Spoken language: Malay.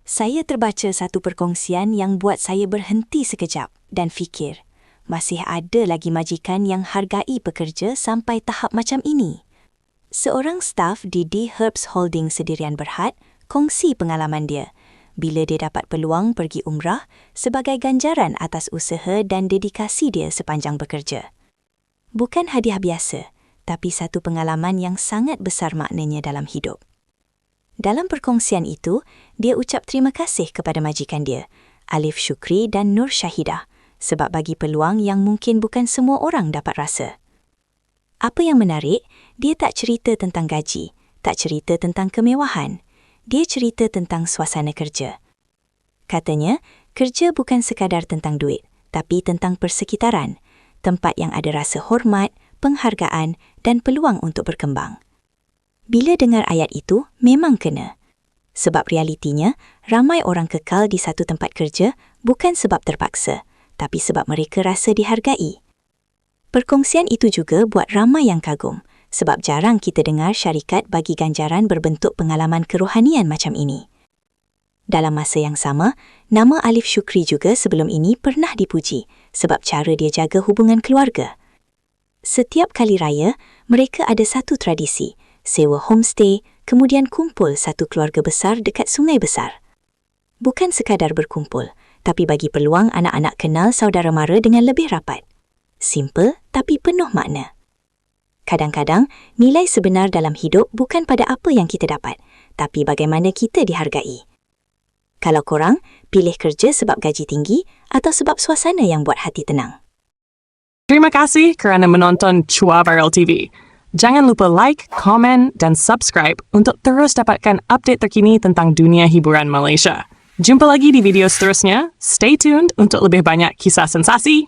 Saya terbaca satu perkongsian yang buat saya berhenti sekejap dan fikir, masih ada lagi majikan yang hargai pekerja sampai tahap macam ini. Seorang staf di D Herbs Holding Sdn Bhd kongsi pengalaman dia bila dia dapat peluang pergi umrah sebagai ganjaran atas usaha dan dedikasi dia sepanjang bekerja. Bukan hadiah biasa, tapi satu pengalaman yang sangat besar maknanya dalam hidup. Dalam perkongsian itu, dia ucap terima kasih kepada majikan dia, Alif Syukri dan Nur Syahidah, sebab bagi peluang yang mungkin bukan semua orang dapat rasa. Apa yang menarik, dia tak cerita tentang gaji, tak cerita tentang kemewahan. Dia cerita tentang suasana kerja. Katanya, kerja bukan sekadar tentang duit, tapi tentang persekitaran, tempat yang ada rasa hormat, penghargaan dan peluang untuk berkembang. Bila dengar ayat itu, memang kena. Sebab realitinya, ramai orang kekal di satu tempat kerja bukan sebab terpaksa, tapi sebab mereka rasa dihargai. Perkongsian itu juga buat ramai yang kagum, sebab jarang kita dengar syarikat bagi ganjaran berbentuk pengalaman kerohanian macam ini. Dalam masa yang sama, nama Alif Syukri juga sebelum ini pernah dipuji sebab cara dia jaga hubungan keluarga. Setiap kali raya, mereka ada satu tradisi, sewa homestay, kemudian kumpul satu keluarga besar dekat sungai besar. Bukan sekadar berkumpul, tapi bagi peluang anak-anak kenal saudara mara dengan lebih rapat. Simple tapi penuh makna. Kadang-kadang, nilai sebenar dalam hidup bukan pada apa yang kita dapat, tapi bagaimana kita dihargai. Kalau korang, pilih kerja sebab gaji tinggi atau sebab suasana yang buat hati tenang? Terima kasih kerana menonton Chua Viral TV. Jangan lupa like, komen dan subscribe untuk terus dapatkan update terkini tentang dunia hiburan Malaysia. Jumpa lagi di video seterusnya. Stay tuned untuk lebih banyak kisah sensasi